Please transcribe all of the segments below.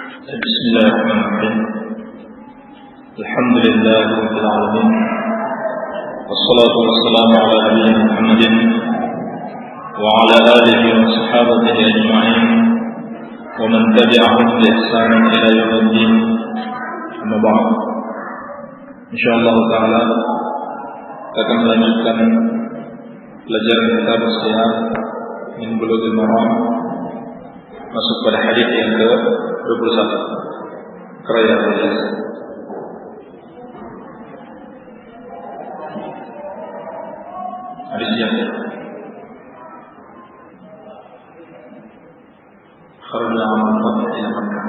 بسم الله الرحمن الرحيم. الحمد لله رب العالمين، والصلاة والسلام على نبينا محمد وعلى آله وصحابته أجمعين ومن تبعهم بإحسان إلى يوم الدين. أما بعد، insyaallah taala kita akan melanjutkan pelajaran kitab As-Siyam min Bulughil Maram, masuk pada hadis yang ke-21. Keraya hadis. Hadis yang kharaja amal fath ila Makkah.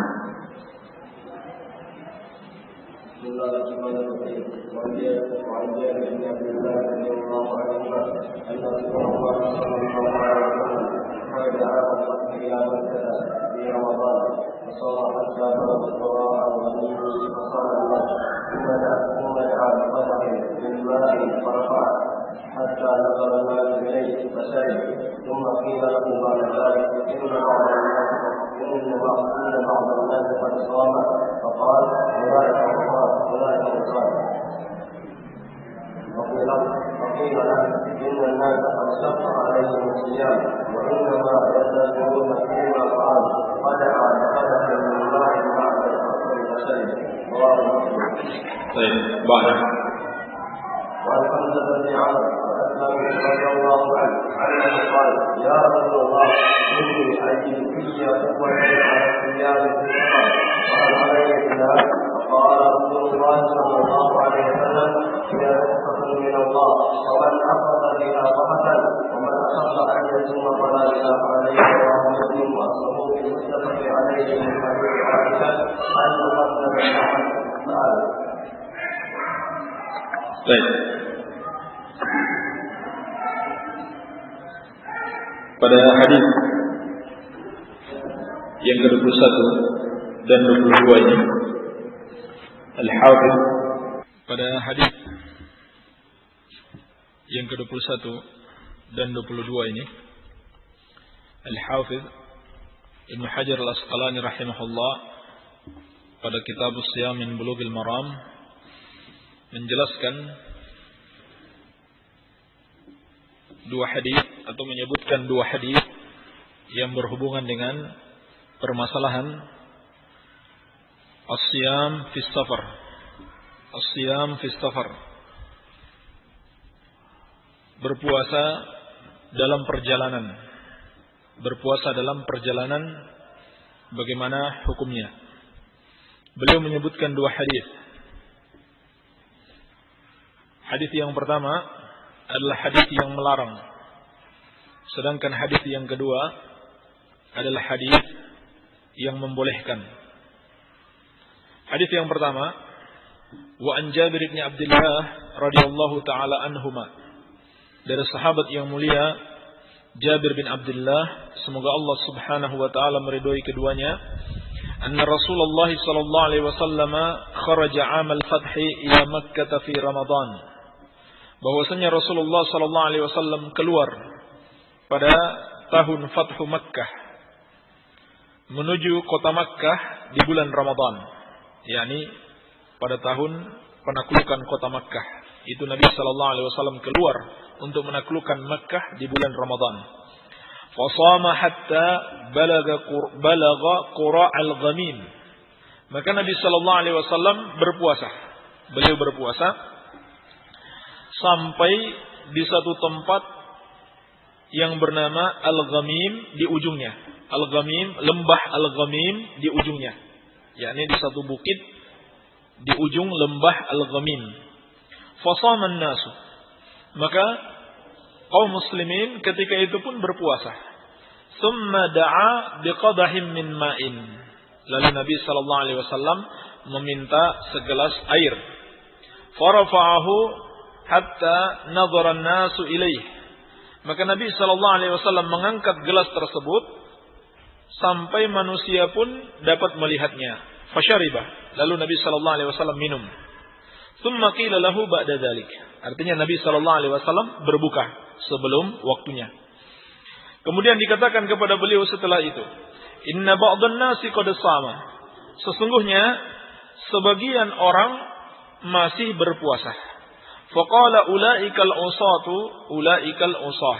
حتى نظر الناس إليه فسجد، ثم قيل له بعد ذلك إن بعض الناس قد صام، فقال أولئك كفار. وقيل له إن الناس قد شق عليهم الصيام وإنما يدخرون فيما قال قدح من الله بعد الفطر فسجد. رواه مسلم. طيب بعد. وعن حمزة بن عمرو رضي الله عنه أنه قال يا رسول الله إني أجد في قوة على الصيام في السفر وهل علي بذلك؟ فقال رسول الله صلى الله عليه وسلم هي رخصة من الله، ومن أخذ بها فقتل، ومن أخذ أن يصوم فلا جناح عليه. رواه مسلم وأصله في المتفق عليه من حديث عائشة أن تقدم سأل. Baik. Pada hadis yang ke-21 dan 22 ini, Al-Hafidz pada hadis yang ke-21 dan 22 ini, Al-Hafidz Ibnu Hajar Al-Asqalani rahimahullah pada kitab As-Siyam min Bulughil Maram menjelaskan dua hadis atau menyebutkan dua hadis yang berhubungan dengan permasalahan as-siyam fi safar. As-siyam fi safar, berpuasa dalam perjalanan. Berpuasa dalam perjalanan, bagaimana hukumnya? Beliau menyebutkan dua hadis. Hadis yang pertama adalah hadis yang melarang, sedangkan hadis yang kedua adalah hadis yang membolehkan. Hadis yang pertama, wa an Jabir bin Abdullah radhiyallahu taala anhuma, dari sahabat yang mulia Jabir bin Abdullah, semoga Allah Subhanahu wa taala meridhai keduanya, anna Rasulullah sallallahu alaihi wasallam kharaja 'amal fathi ila Makkah fi Ramadan, bahwasanya Rasulullah sallallahu alaihi wasallam keluar pada tahun Fathu Makkah menuju kota Makkah di bulan Ramadan, yakni pada tahun penaklukan kota Makkah. Itu Nabi sallallahu alaihi wasallam keluar untuk menaklukkan Makkah di bulan Ramadan. Fasama hatta balagha qura al-ghamim. Maka Nabi sallallahu alaihi wasallam berpuasa. Beliau berpuasa sampai di satu tempat yang bernama Al-Ghamim di ujungnya. Al-Ghamim, lembah Al-Ghamim di ujungnya, yakni di satu bukit di ujung lembah Al-Ghamim. Fasama an-nasu, maka kaum muslimin ketika itu pun berpuasa. Summa da'a biqadahim min ma'in, lalu Nabi sallallahu alaihi wasallam meminta segelas air. Farafa'ahu hatta nadhara an-nasu ilaih, maka Nabi sallallahu alaihi wasallam mengangkat gelas tersebut sampai manusia pun dapat melihatnya. Fasyaribah, lalu Nabi sallallahu alaihi wasallam minum. Tsumma qila lahu ba'da dzalik, artinya Nabi sallallahu alaihi wasallam berbuka sebelum waktunya. Kemudian dikatakan kepada beliau setelah itu, inna ba'dhan nasi qad sama, sesungguhnya sebagian orang masih berpuasa. Faqala ulaikal usatu ulaikal usah.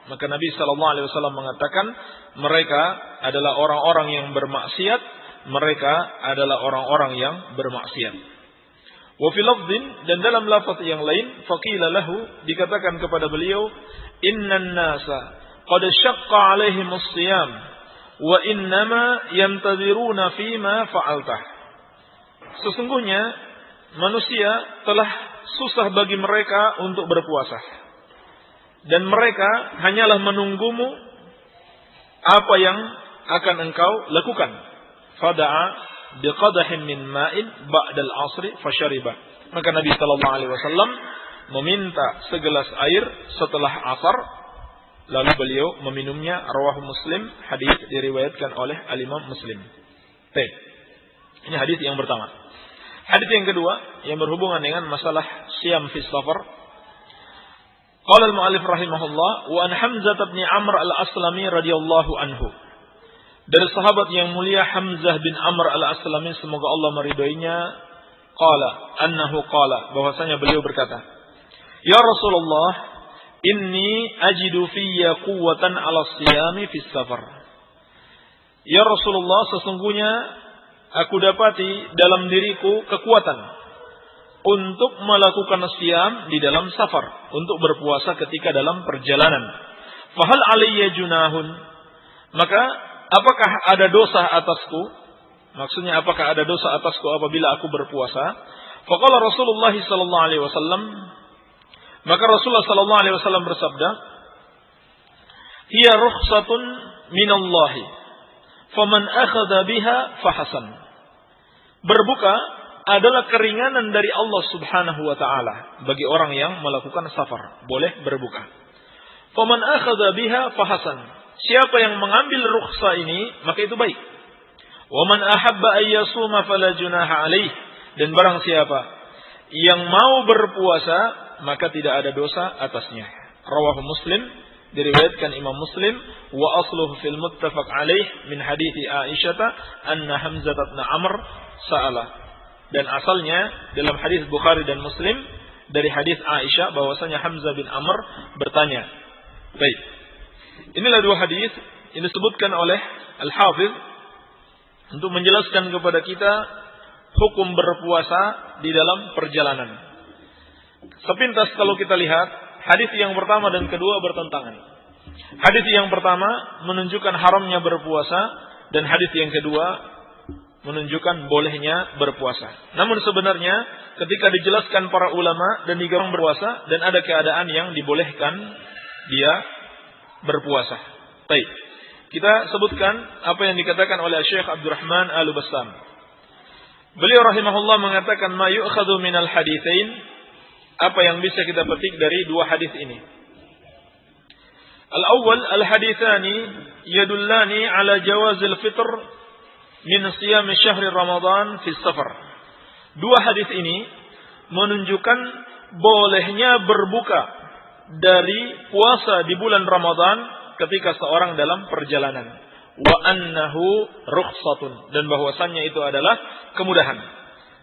Maka Nabi sallallahu alaihi wasallam mengatakan mereka adalah orang-orang yang bermaksiat, mereka adalah orang-orang yang bermaksiat. Wa fi lafdhin, dan dalam lafaz yang lain, faqila lahu, dikatakan kepada beliau, innan nasa qad syaqqa alaihim as-siyam wa innama yantaziruna fima fa'altah. Sesungguhnya manusia telah susah bagi mereka untuk berpuasa, dan mereka hanyalah menunggumu apa yang akan engkau lakukan. Fada'a biqadahin min ma'in ba'dal asri fasyariba. Maka Nabi sallallahu alaihi wasallam meminta segelas air setelah asar, lalu beliau meminumnya. Rawahu Muslim, hadis diriwayatkan oleh al-Imam Muslim. Baik. Ini hadis yang pertama. Hadis yang kedua yang berhubungan dengan masalah siyam fi safar. Qala al-mu'allif rahimahullah, wa an Hamzah bin Amr al-Aslami radhiyallahu anhu. Dari sahabat yang mulia Hamzah bin Amr al-Aslami, semoga Allah meridhoinya, qala annahu qala, bahwasanya beliau berkata, ya Rasulullah, inni ajidu fiyya quwwatan 'ala siyami fi safar. Ya Rasulullah, sesungguhnya aku dapati dalam diriku kekuatan untuk melakukan siyam di dalam safar, untuk berpuasa ketika dalam perjalanan. Fahal alayya junahun, maka apakah ada dosa atasku? Maksudnya apakah ada dosa atasku apabila aku berpuasa? Faqala Rasulullah sallallahu alaihi wasallam, maka Rasulullah sallallahu alaihi wasallam bersabda, hiya rukhsatun minallahi faman akhadha biha fahasan. Berbuka adalah keringanan dari Allah Subhanahu wa taala bagi orang yang melakukan safar, boleh berbuka. Faman akhadha biha fahasan. Siapa yang mengambil rukhsah ini, maka itu baik. Wa man ahabba ayyasuma fala junaha alaih. Dan barang siapa yang mau berpuasa, maka tidak ada dosa atasnya. Rawahu Muslim, diriwayatkan Imam Muslim, wa asluhu fil muttafaq alaih min hadithi Aisyah anna Hamzah bin Amr sa'ala. Dan asalnya dalam hadis Bukhari dan Muslim dari hadis Aisyah bahwasanya Hamzah bin Amr bertanya. Baik. Inilah dua hadis yang disebutkan oleh Al-Hafiz untuk menjelaskan kepada kita hukum berpuasa di dalam perjalanan. Sepintas kalau kita lihat, hadis yang pertama dan kedua bertentangan. Hadis yang pertama menunjukkan haramnya berpuasa, dan hadis yang kedua menunjukkan bolehnya berpuasa. Namun sebenarnya ketika dijelaskan para ulama dan dilarang berpuasa, dan ada keadaan yang dibolehkan dia berpuasa. Baik. Kita sebutkan apa yang dikatakan oleh Syekh Abdurrahman Al-Bassam. Beliau rahimahullah mengatakan ma yu'khadhu minal haditsain, apa yang bisa kita petik dari dua hadis ini. Al-awwal, al-haditsani yadullani ala jawazil fitr min siyam syahr Ramadan fi safar. Dua hadis ini menunjukkan bolehnya berbuka dari puasa di bulan Ramadan ketika seorang dalam perjalanan. Wa annahu rukhsatun, dan bahwasannya itu adalah kemudahan.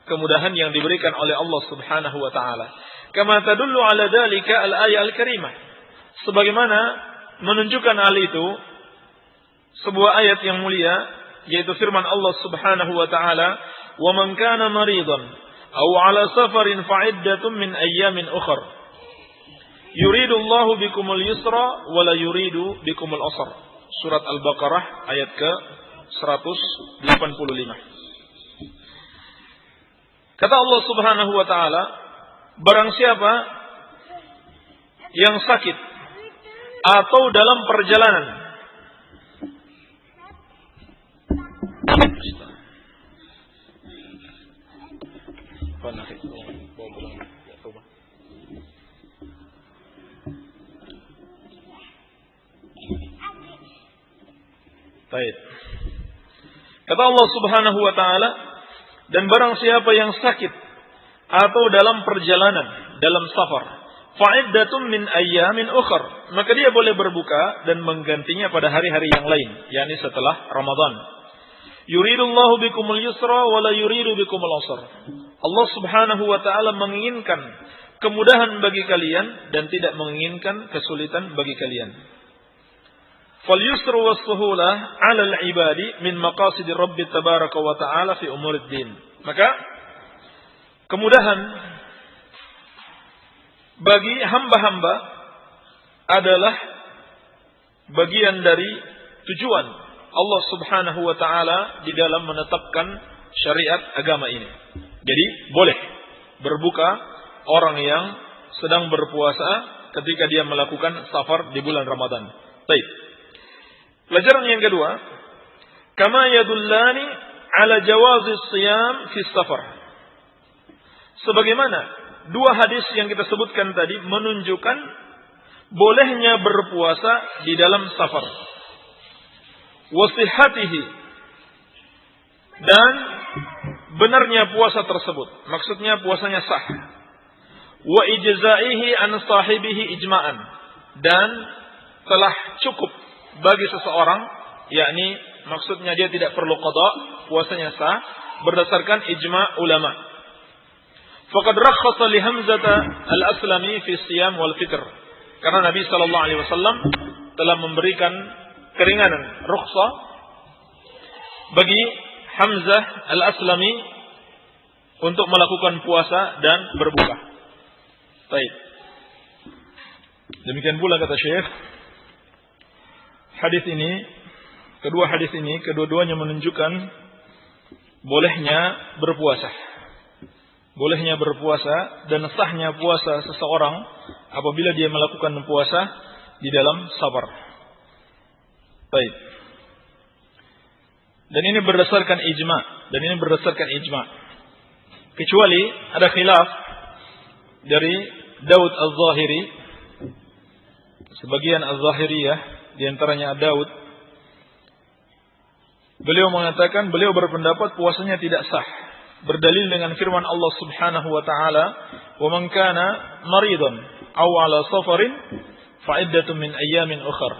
Kemudahan yang diberikan oleh Allah Subhanahu wa taala. Kama tadullu ala dzalika al-ayah al-karimah. Sebagaimana menunjukkan hal itu sebuah ayat yang mulia, yaitu firman Allah Subhanahu wa taala, "Wa man kana maridan aw ala safarin fa'iddatun min ayyamin ukhra. Yuridu Allahu bikumul yusra wa la yuridu bikumul usra." Surat Al-Baqarah ayat ke-185. Kata Allah Subhanahu wa taala, barang siapa yang sakit atau dalam perjalanan Baik. Kata Allah Subhanahu wa taala, dan barang siapa yang sakit atau dalam perjalanan, dalam safar, fa'iddatun min ayyamin ukhra, maka dia boleh berbuka dan menggantinya pada hari-hari yang lain, yakni setelah Ramadan. Yuridullahu bikumul yusra wa la yuridu bikumul usra. Allah Subhanahu wa taala menginginkan kemudahan bagi kalian dan tidak menginginkan kesulitan bagi kalian. Fal yusru was suhulah 'ala al-ibadi min maqasid Rabb tabaraka wa ta'ala fi umurid din. Maka kemudahan bagi hamba-hamba adalah bagian dari tujuan Allah Subhanahu wa taala di dalam menetapkan syariat agama ini. Jadi boleh berbuka orang yang sedang berpuasa ketika dia melakukan safar di bulan Ramadan. Baik. Pelajaran yang kedua, kama yadullani ala jawazi siyam fi safar. Sebagaimana dua hadis yang kita sebutkan tadi menunjukkan bolehnya berpuasa di dalam safar. Wasihatihi, dan benarnya puasa tersebut. Maksudnya puasanya sah. Wa ijzaihi an sahibihi ijma'an, dan telah cukup bagi seseorang, yakni maksudnya dia tidak perlu qada, puasanya sah berdasarkan ijma' ulama. Faqad rakhasa li Hamzah al-Aslami fi siyam wal fitr. Karena Nabi sallallahu alaihi wasallam telah memberikan keringanan, rukhsah bagi Hamzah al-Aslami untuk melakukan puasa dan berbuka. Baik. Demikian pula kata Syekh, kedua hadis ini kedua-duanya menunjukkan bolehnya berpuasa. Bolehnya berpuasa dan sahnya puasa seseorang apabila dia melakukan puasa di dalam safar. Baik. Dan ini berdasarkan ijma'. Kecuali ada khilaf dari Daud Az-Zahiri, sebagian Az-Zahiriyah, di antaranya Daud. Beliau mengatakan, beliau berpendapat puasanya tidak sah, berdalil dengan firman Allah Subhanahu wa taala, "Wa man kana maridan aw ala safarin fa iddatun min ayyamin ukhar."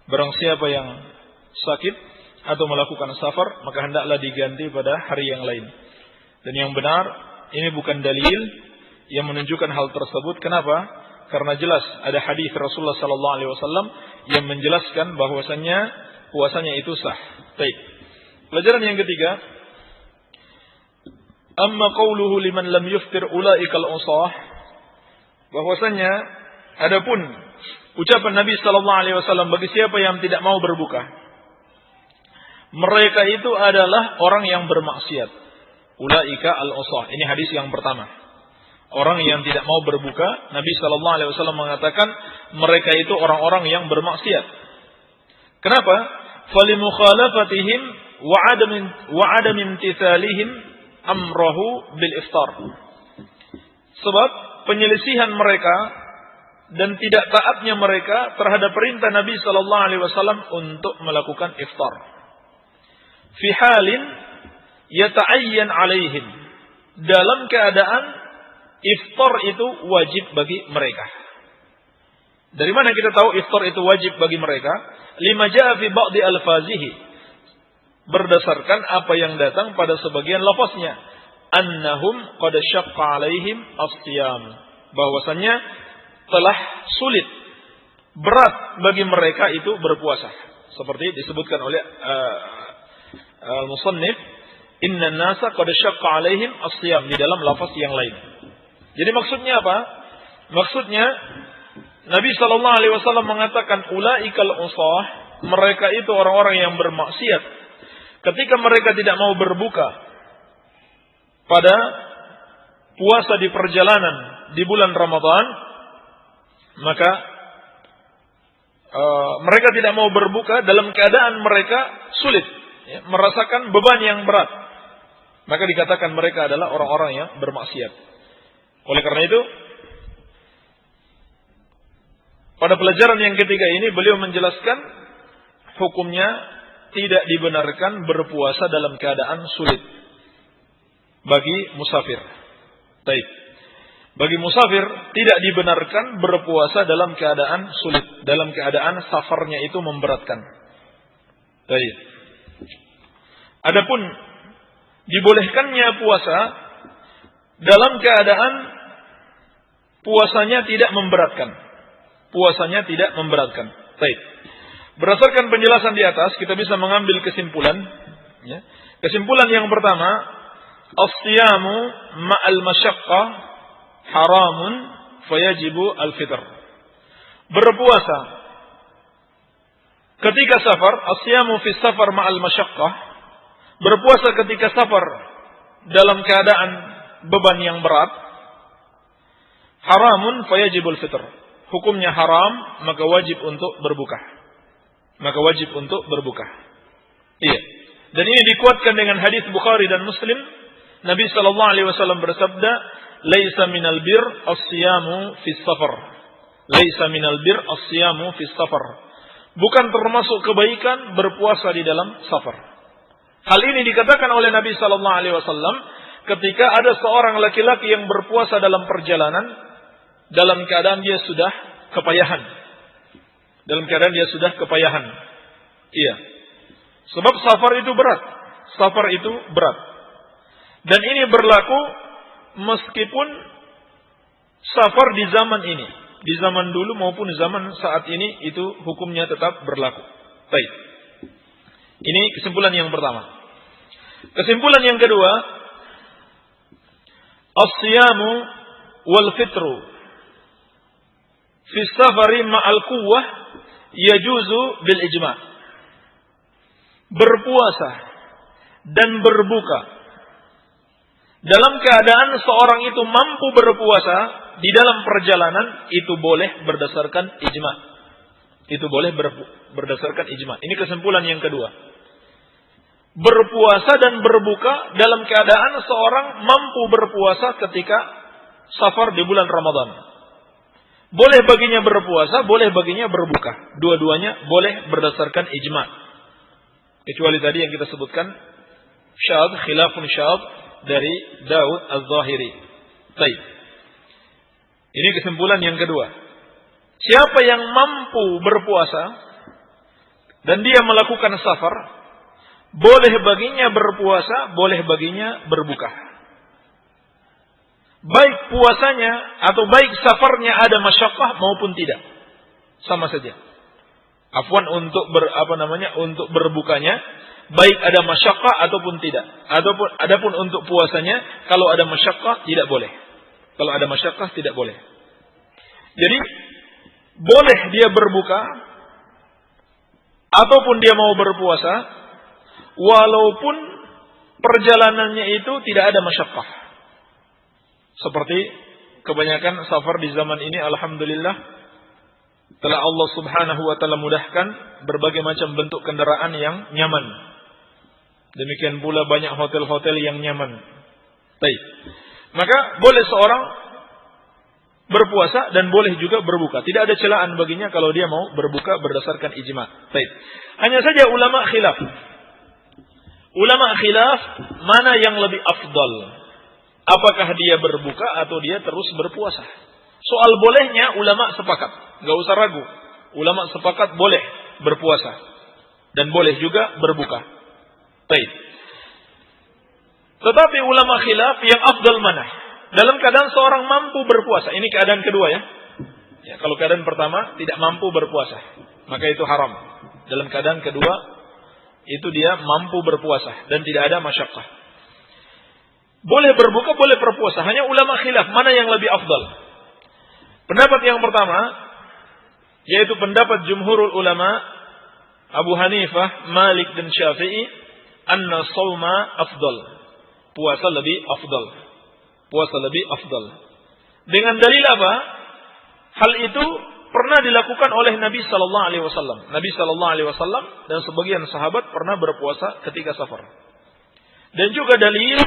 Barang siapa yang sakit atau melakukan safar, maka hendaklah diganti pada hari yang lain. Dan yang benar, ini bukan dalil yang menunjukkan hal tersebut. Kenapa? Karena jelas ada hadis Rasulullah sallallahu alaihi wasallam yang menjelaskan bahwasannya puasanya itu sah. Baik. Pelajaran yang ketiga, amma qauluhu liman lam yuftir ulaikal usah, bahwasannya adapun ucapan Nabi sallallahu alaihi wasallam bagi siapa yang tidak mau berbuka, mereka itu adalah orang yang bermaksiat. Ulaika al-usah. Ini hadis yang pertama. Orang yang tidak mau berbuka, Nabi sallallahu alaihi wasallam mengatakan mereka itu orang-orang yang bermaksiat. Kenapa? Falimukalafatihim wa adam imtithalihim amrahu bil iftar. Sebab penyelisihan mereka dan tidak taatnya mereka terhadap perintah Nabi sallallahu alaihi wasallam untuk melakukan iftar. Fi halin yata'ayyan alaihim, dalam keadaan iftar itu wajib bagi mereka. Dari mana kita tahu iftar itu wajib bagi mereka? Lima ja'a fi ba'di alfazihi, berdasarkan apa yang datang pada sebagian lafaznya, annahum qad syaqqa alaihim as-siyam, bahwasannya telah sulit, berat bagi mereka itu berpuasa. Seperti disebutkan oleh al-musannif, inna nasa qad syaqqa alaihim as-siyam, di dalam lafaz yang lain. Jadi maksudnya apa? Maksudnya Nabi sallallahu alaihi wasallam mengatakan ulaikal usah, mereka itu orang-orang yang bermaksiat. Ketika mereka tidak mau berbuka pada puasa di perjalanan di bulan Ramadan, maka mereka tidak mau berbuka dalam keadaan mereka sulit, ya, merasakan beban yang berat. Maka dikatakan mereka adalah orang-orang yang bermaksiat. Oleh karena itu, pada pelajaran yang ketiga ini beliau menjelaskan hukumnya tidak dibenarkan berpuasa dalam keadaan sulit bagi musafir. Baik. Bagi musafir tidak dibenarkan berpuasa dalam keadaan sulit, dalam keadaan safarnya itu memberatkan. Baik. Adapun dibolehkannya puasa dalam keadaan puasanya tidak memberatkan. Puasanya tidak memberatkan. Baik. Berdasarkan penjelasan di atas, kita bisa mengambil kesimpulan. Ya. Kesimpulan yang pertama, as-siyamu ma'al masyaqqah haramun fayajibu al-fitr. Berpuasa ketika safar, as-siyamu fi safar ma'al masyaqqah. Berpuasa ketika safar dalam keadaan beban yang berat, haramun fayajibul fitr. Hukumnya haram, maka wajib untuk berbuka. Maka wajib untuk berbuka. Iya. Dan ini dikuatkan dengan hadis Bukhari dan Muslim. Nabi sallallahu alaihi wasallam bersabda, "Laisa minal bir as-siyamu fi safar." Laisa minal bir as-siyamu fi safar. Bukan termasuk kebaikan berpuasa di dalam safar. Hal ini dikatakan oleh Nabi sallallahu alaihi wasallam ketika ada seorang laki-laki yang berpuasa dalam perjalanan dalam keadaan dia sudah kepayahan. Dalam keadaan dia sudah kepayahan. Iya. Sebab safar itu berat. Safar itu berat. Dan ini berlaku meskipun safar di zaman ini. Di zaman dulu maupun zaman saat ini itu hukumnya tetap berlaku. Baik. Ini kesimpulan yang pertama. Kesimpulan yang kedua, as-siyamu wal fitru fi safari ma'al quwwah yajuzu bil ijma'. Berpuasa dan berbuka dalam keadaan seorang itu mampu berpuasa di dalam perjalanan itu boleh berdasarkan ijma'. Itu boleh berdasarkan ijma'. Ini kesimpulan yang kedua. Berpuasa dan berbuka dalam keadaan seorang mampu berpuasa ketika safar di bulan Ramadan. Boleh baginya berpuasa, boleh baginya berbuka. Dua-duanya boleh berdasarkan ijma'. Kecuali tadi yang kita sebutkan syadz, khilafun syadz dari Daud Az-Zahiri. Baik. Ini kesimpulan yang kedua. Siapa yang mampu berpuasa dan dia melakukan safar, boleh baginya berpuasa, boleh baginya berbuka. Baik puasanya atau baik safarnya ada masyaqqah maupun tidak, sama saja. Afwan untuk untuk berbukanya, baik ada masyaqqah ataupun tidak. Adapun untuk puasanya, kalau ada masyaqqah tidak boleh. Kalau ada masyaqqah tidak boleh. Jadi boleh dia berbuka ataupun dia mau berpuasa walaupun perjalanannya itu tidak ada masyaqqah. Seperti kebanyakan safar di zaman ini, alhamdulillah, telah Allah subhanahu wa ta'ala mudahkan berbagai macam bentuk kendaraan yang nyaman. Demikian pula banyak hotel-hotel yang nyaman. Baik. Maka boleh seorang berpuasa dan boleh juga berbuka. Tidak ada celaan baginya kalau dia mau berbuka berdasarkan ijma'. Baik. Hanya saja ulama khilaf. Ulama khilaf mana yang lebih afdal. Apakah dia berbuka atau dia terus berpuasa? Soal bolehnya ulama sepakat. Gak usah ragu. Ulama sepakat boleh berpuasa. Dan boleh juga berbuka. Baik. Tetapi ulama khilaf yang afdal mana? Dalam keadaan seorang mampu berpuasa. Ini keadaan kedua ya. Kalau keadaan pertama tidak mampu berpuasa, maka itu haram. Dalam keadaan kedua itu dia mampu berpuasa dan tidak ada masyaqqah. Boleh berbuka, boleh berpuasa. Hanya ulama khilaf mana yang lebih afdal. Pendapat yang pertama, yaitu pendapat jumhurul ulama, Abu Hanifah, Malik dan Syafi'i, anna sawma afdal. Puasa lebih afdal. Puasa lebih afdal. Dengan dalil apa? Hal itu pernah dilakukan oleh Nabi sallallahu alaihi wasallam. Nabi sallallahu alaihi wasallam dan sebagian sahabat pernah berpuasa ketika safar. Dan juga dalil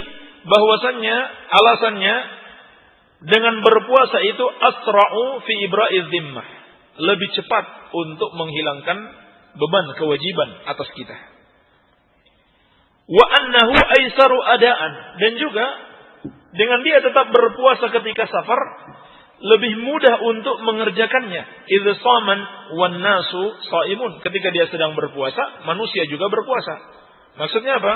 bahwasannya alasannya dengan berpuasa itu asra'u fi ibra'iz zimmah, lebih cepat untuk menghilangkan beban kewajiban atas kita. Wa annahu aisaru adaan, dan juga dengan dia tetap berpuasa ketika safar lebih mudah untuk mengerjakannya. Idz shaman wan nasu shaimun, ketika dia sedang berpuasa manusia juga berpuasa. Maksudnya apa?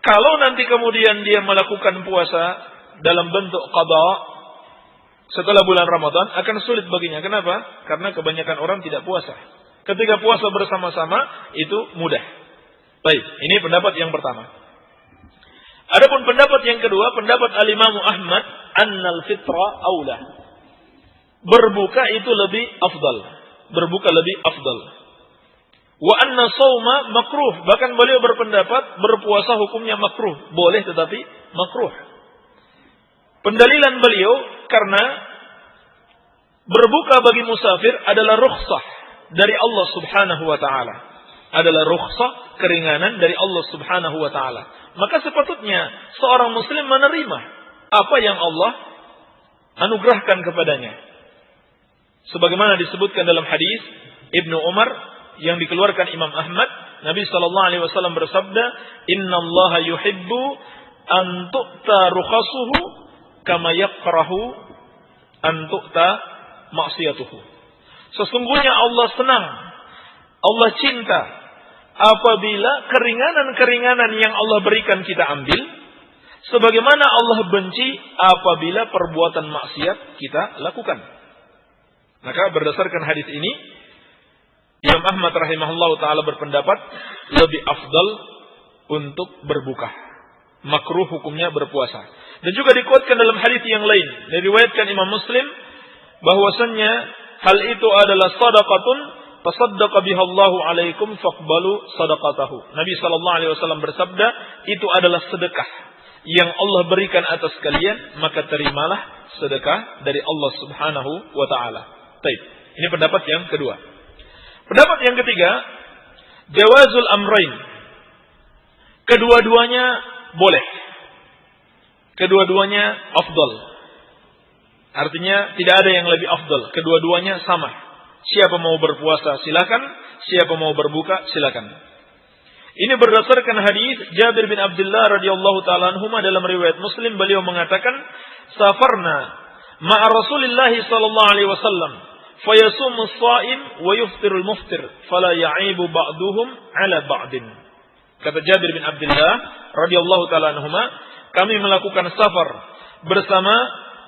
Kalau nanti kemudian dia melakukan puasa dalam bentuk qada setelah bulan Ramadan, akan sulit baginya. Kenapa? Karena kebanyakan orang tidak puasa. Ketika puasa bersama-sama, itu mudah. Baik, ini pendapat yang pertama. Adapun pendapat yang kedua, pendapat Al-Imam Ahmad, annal fitra aula. Berbuka itu lebih afdal. Berbuka lebih afdal. Wa anna shauma makruh. Bahkan beliau berpendapat berpuasa hukumnya makruh. Boleh tetapi makruh. Pendalilan beliau karena berbuka bagi musafir adalah rukhsah dari Allah Subhanahu wa taala. Adalah rukhsah, keringanan dari Allah Subhanahu wa taala. Maka sepatutnya seorang muslim menerima apa yang Allah anugerahkan kepadanya. Sebagaimana disebutkan dalam hadis Ibnu Umar yang dikeluarkan Imam Ahmad, Nabi sallallahu alaihi wasallam bersabda, "Innallaha yuhibbu an tu'ta rukhasuhu kama yakrahu an tu'ta maksiyatuhu." Sesungguhnya Allah senang, Allah cinta apabila keringanan-keringanan yang Allah berikan kita ambil, sebagaimana Allah benci apabila perbuatan maksiat kita lakukan. Maka berdasarkan hadis ini, Imam Ahmad rahimahullah ta'ala berpendapat lebih afdal untuk berbuka. Makruh hukumnya berpuasa. Dan juga dikuatkan dalam hadis yang lain, diriwayatkan Imam Muslim, bahwasannya hal itu adalah sadaqatun tasaddaqa biha Allahu alaikum faqbalu sadaqatahu. Nabi sallallahu alaihi wasallam bersabda, itu adalah sedekah yang Allah berikan atas kalian, maka terimalah sedekah dari Allah Subhanahu wa taala. Baik, ini pendapat yang kedua. Pendapat yang ketiga, jawazul amrain. Kedua-duanya boleh. Kedua-duanya afdal. Artinya tidak ada yang lebih afdal. Kedua-duanya sama. Siapa mau berpuasa silakan, siapa mau berbuka silakan. Ini berdasarkan hadis Jabir bin Abdullah radhiyallahu taala anhuma dalam riwayat Muslim, beliau mengatakan, "Safarna ma'a Rasulillah sallallahu alaihi wasallam, fayasumu as-sha'im wa yuftirul muftir, fala ya'ibu ba'duhum 'ala ba'din." Kata Jabir bin Abdullah radhiyallahu taala anhuma, kami melakukan safar bersama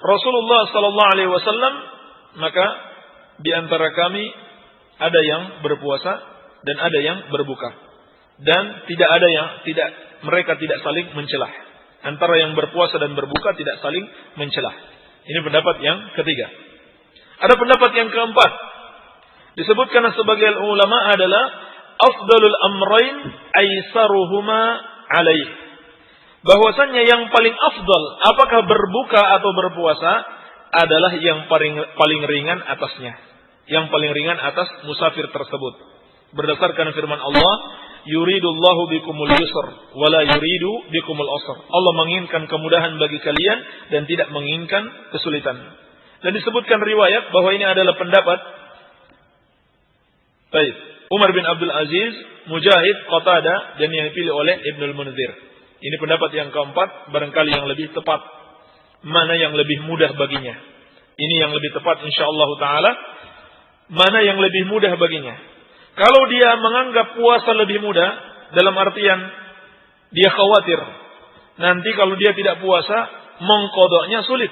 Rasulullah sallallahu alaihi wasallam, maka di antara kami ada yang berpuasa dan ada yang berbuka. Dan mereka tidak saling mencelah. Antara yang berpuasa dan berbuka tidak saling mencelah. Ini pendapat yang ketiga. Ada pendapat yang keempat. Disebutkan sebagian ulama adalah afdalul amrain aisaruhuma alaih. Bahwasannya yang paling afdal, apakah berbuka atau berpuasa, adalah yang paling ringan atasnya. Yang paling ringan atas musafir tersebut. Berdasarkan firman Allah, yuridullahu bikumul yusr wala yuridu bikumul usr. Allah menginginkan kemudahan bagi kalian dan tidak menginginkan kesulitan. Dan disebutkan riwayat bahwa ini adalah pendapat baik Umar bin Abdul Aziz, Mujahid, Qatadah, dan yang dipilih oleh Ibnul Munzir. Ini pendapat yang keempat, barangkali yang lebih tepat. Mana yang lebih mudah baginya. Ini yang lebih tepat insyaallah ta'ala. Mana yang lebih mudah baginya. Kalau dia menganggap puasa lebih mudah, dalam artian dia khawatir nanti kalau dia tidak puasa, mengqadanya sulit.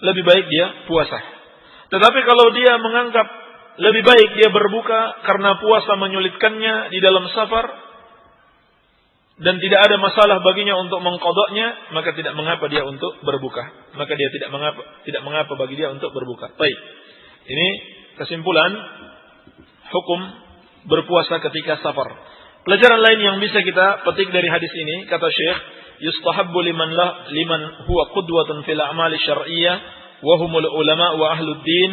Lebih baik dia puasa. Tetapi kalau dia menganggap lebih baik dia berbuka karena puasa menyulitkannya di dalam safar dan tidak ada masalah baginya untuk mengqadanya, maka tidak mengapa dia untuk berbuka. Maka dia tidak mengapa bagi dia untuk berbuka. Baik. Ini kesimpulan hukum berpuasa ketika safar. Pelajaran lain yang bisa kita petik dari hadis ini, kata Syekh, yustahabbu liman huwa qudwatun fil a'mali syar'iyyah wa humul ulama wa ahlud din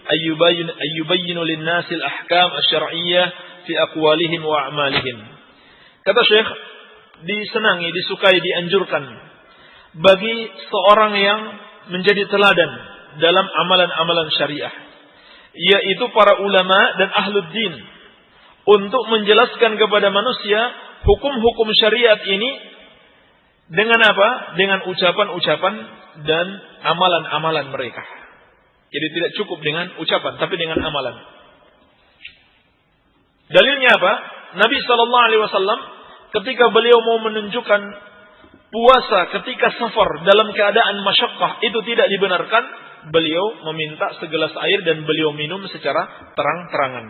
ayyubayyinu lin-nasi al-ahkam asy-syar'iyyah fi aqwalihim wa a'malihim. Kata Syekh, disenangi, disukai, dianjurkan bagi seorang yang menjadi teladan dalam amalan-amalan syariah, yaitu para ulama dan ahlud din, untuk menjelaskan kepada manusia hukum-hukum syariat ini dengan apa? Dengan ucapan-ucapan dan amalan-amalan mereka. Jadi tidak cukup dengan ucapan, tapi dengan amalan. Dalilnya apa? Nabi SAW ketika beliau mau menunjukkan puasa ketika safar dalam keadaan masyaqqah itu tidak dibenarkan, beliau meminta segelas air dan beliau minum secara terang-terangan.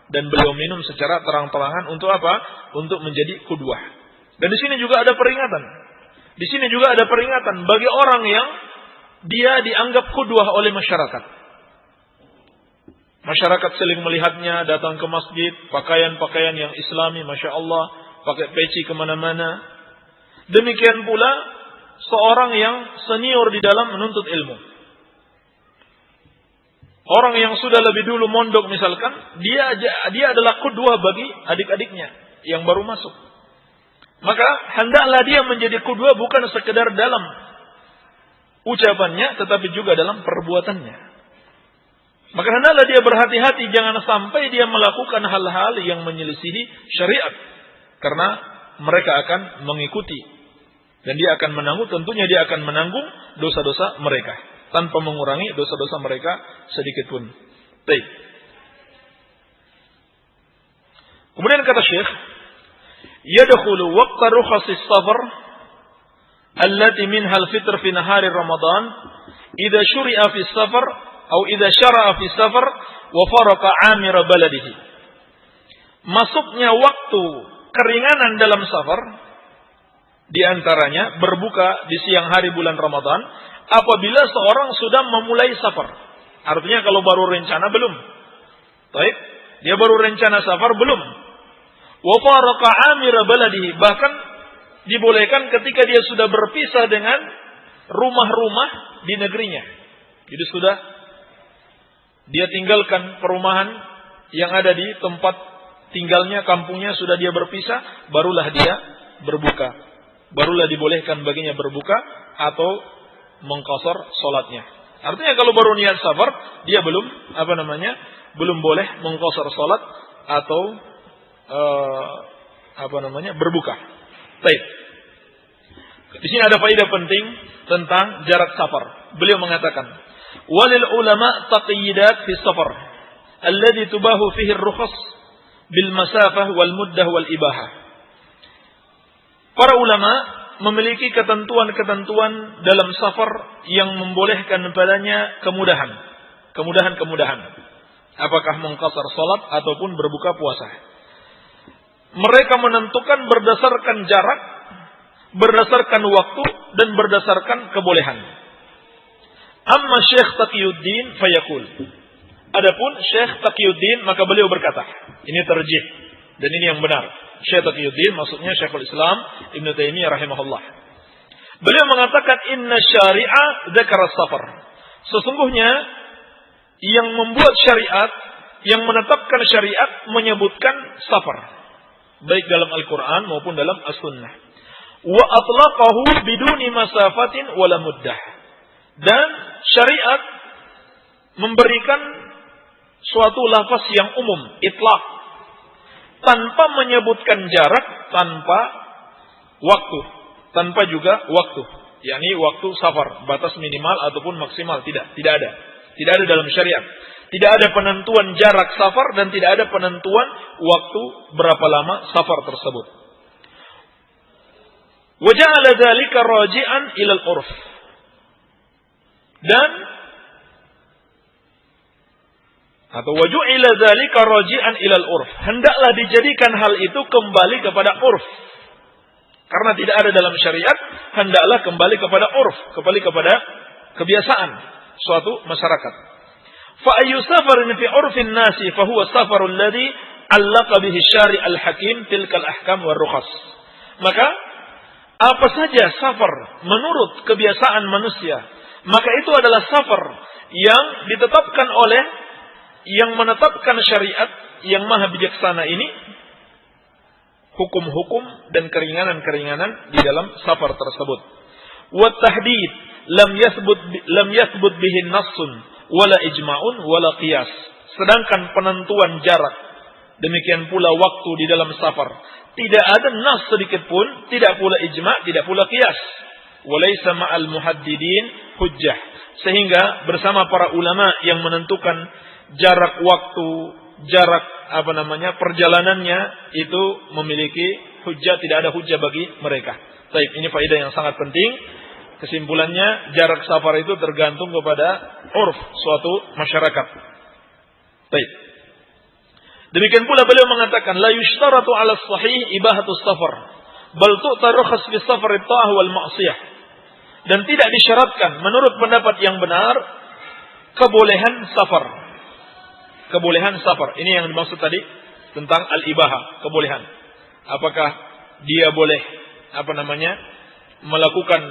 Dan beliau minum secara terang-terangan untuk apa? Untuk menjadi qudwah. Dan di sini juga ada peringatan. Di sini juga ada peringatan bagi orang yang dia dianggap qudwah oleh masyarakat. Masyarakat saling melihatnya, datang ke masjid, pakaian-pakaian yang islami, Masya Allah, pakai peci kemana-mana. Demikian pula seorang yang senior di dalam menuntut ilmu. Orang yang sudah lebih dulu mondok misalkan, dia adalah qudwah bagi adik-adiknya yang baru masuk. Maka hendaklah dia menjadi qudwah bukan sekedar dalam ucapannya, tetapi juga dalam perbuatannya. Maka hendaklah dia berhati-hati, jangan sampai dia melakukan hal-hal yang menyelisihi syariat. Karena mereka akan mengikuti. Dan dia akan menanggung, tentunya dia akan menanggung dosa-dosa mereka. Tanpa mengurangi dosa-dosa mereka sedikit pun. Baik. Kemudian kata Syekh, yadkhulu waqta rukhasis safar allati minha al-fitr fi nahari Ramadan idza syuri'a fi safar atau idza syara'a fi safar wa faraqa 'amira baladihi. Masuknya waktu keringanan dalam safar di antaranya berbuka di siang hari bulan Ramadan apabila seorang sudah memulai safar. Artinya kalau baru rencana belum. Baik, dia baru rencana safar belum. Wa faraqa 'amira baladihi, bahkan dibolehkan ketika dia sudah berpisah dengan rumah-rumah di negerinya. Jadi sudah dia tinggalkan perumahan yang ada di tempat tinggalnya, kampungnya, sudah dia berpisah, barulah dia berbuka. Barulah dibolehkan baginya berbuka atau mengqasar salatnya. Artinya kalau baru niat safar, dia belum belum boleh mengqasar salat atau berbuka. Baik. Di sini ada faedah penting tentang jarak safar. Beliau mengatakan, walil ulama taqiyidat fi safar alladhi tubahu fihi ar-rukhas bil masafah wal muddah wal ibahah. Para ulama memiliki ketentuan-ketentuan dalam safar yang membolehkan padanya kemudahan-kemudahan. Apakah mengqasar salat ataupun berbuka puasa. Mereka menentukan berdasarkan jarak, berdasarkan waktu, dan berdasarkan kebolehan. Amma Syekh Taqiyuddin fayaqul. Adapun Syekh Taqiyuddin maka beliau berkata, ini tarjih dan ini yang benar. Syekh Taqiyuddin maksudnya Syekhul Islam Ibn Taimiyah rahimahullah. Beliau mengatakan inna syari'a dzakara safar. Sesungguhnya yang membuat syariat, yang menetapkan syariat menyebutkan safar. Baik dalam Al-Quran maupun dalam As-Sunnah. Wa atlaqahu biduni masafatin wala muddah. Dan syariat memberikan suatu lafaz yang umum, itlaq, tanpa menyebutkan jarak, tanpa waktu, tanpa juga waktu, yakni waktu safar, batas minimal ataupun maksimal, tidak ada dalam syariat. Tidak ada penentuan jarak safar dan tidak ada penentuan waktu berapa lama safar tersebut. Wa ja'ala dzalika raji'an ila al-urf. Dan atau waju'ila dzalika raji'an ilal urf. Hendaklah dijadikan hal itu kembali kepada urf. Karena tidak ada dalam syariat, hendaklah kembali kepada urf, kembali kepada kebiasaan suatu masyarakat. Fa ayyu safarin fi urfin nasi fa huwa safarul ladzi allaqa bihi syari' al-hakim tilkal ahkam war rukhas. Maka apa saja safar menurut kebiasaan manusia, maka itu adalah safar yang ditetapkan oleh yang menetapkan syariat yang maha bijaksana ini, hukum-hukum dan keringanan-keringanan di dalam safar tersebut. Wa tahdid lam yathbut bihi nassun wala ijma'un wala qiyas. Sedangkan penentuan jarak, demikian pula waktu di dalam safar, tidak ada nas sedikit pun, tidak pula ijma', tidak pula qiyas. Walaysa ma'al muhaddidin hujjah. Sehingga bersama para ulama yang menentukan jarak waktu, jarak perjalanannya itu memiliki hujjah, tidak ada hujjah bagi mereka. Baik, ini faedah yang sangat penting. Kesimpulannya, jarak safar itu tergantung kepada urf suatu masyarakat. Baik. Demikian pula beliau mengatakan, la yushtaratu 'ala sahih ibahatus safar, bal tu'tarukhas fi safar at-ta'ah wal ma'siyah. Dan tidak disyaratkan menurut pendapat yang benar kebolehan safar. Kebolehan safar. Ini yang dimaksud tadi tentang al-ibahah, kebolehan. Apakah dia boleh melakukan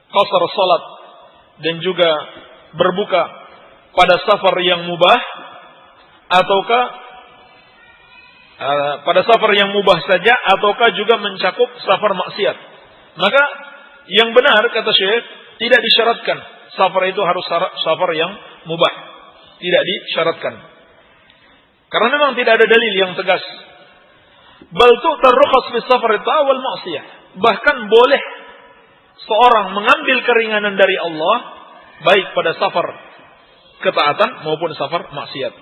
qasar salat dan juga berbuka pada safar yang mubah, ataukah pada safar yang mubah saja, ataukah juga mencakup safar maksiat. Maka yang benar kata Syekh, tidak disyaratkan safar itu harus safar yang mubah, tidak disyaratkan, karena memang tidak ada dalil yang tegas. Bal tu'tarrukhas fi safar wal ma'siyah, bahkan boleh seorang mengambil keringanan dari Allah baik pada safar ketaatan maupun safar maksiat.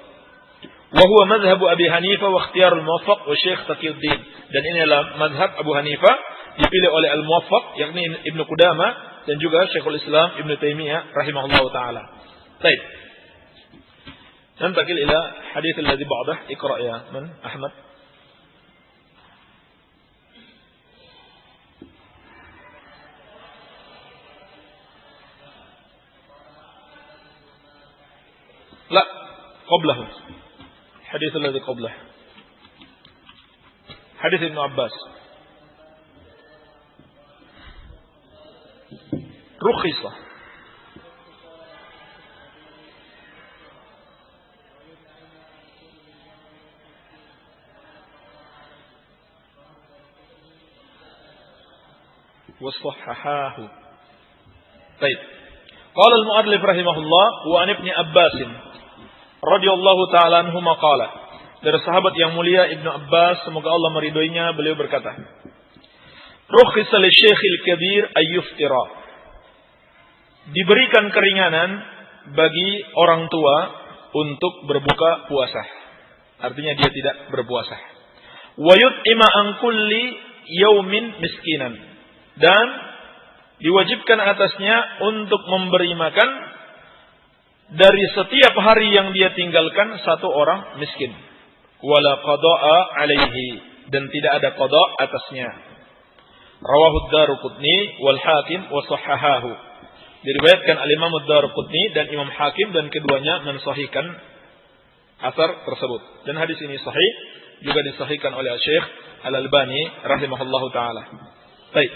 Wa huwa madhhabu Abi Hanifah wa ikhtiyarul Muwaffaq wa Syekh Taqiyuddin. Dan ini adalah mazhab Abu Hanifah dipilih oleh Al-Muwaffaq, yakni Ibnu Qudamah, dan juga Syekhul Islam Ibnu Taimiyah rahimahullahu taala. Baik. Nantakil ila hadits alladhi ba'dah. Iqra ya man Ahmad. لا قبله حديث الذي قبله حديث ابن عباس رخص وصححاه. طيب. قال المؤلف رحمه الله وعن ابن عباس radhiyallahu ta'ala anhuma qala. Dari sahabat yang mulia Ibnu Abbas, semoga Allah meridhoinya, beliau berkata, rukhisa li syekhil kabir ayyuftira. Diberikan keringanan bagi orang tua untuk berbuka puasa. Artinya dia tidak berpuasa. Wa yut'ima an kulli yaumin miskinan. Dan diwajibkan atasnya untuk memberi makan dari setiap hari yang dia tinggalkan satu orang miskin. Wala qada'a alaihi, dan tidak ada qada atasnya. Rawahu ad-Daruqutni wal Hakim wa sahhahahu. Diriwayatkan al-Imam ad-Daruqutni dan Imam Hakim, dan keduanya mensahihkan asar tersebut. Dan hadis ini sahih, juga disahihkan oleh Syekh Al-Albani rahimahullahu taala. Baik.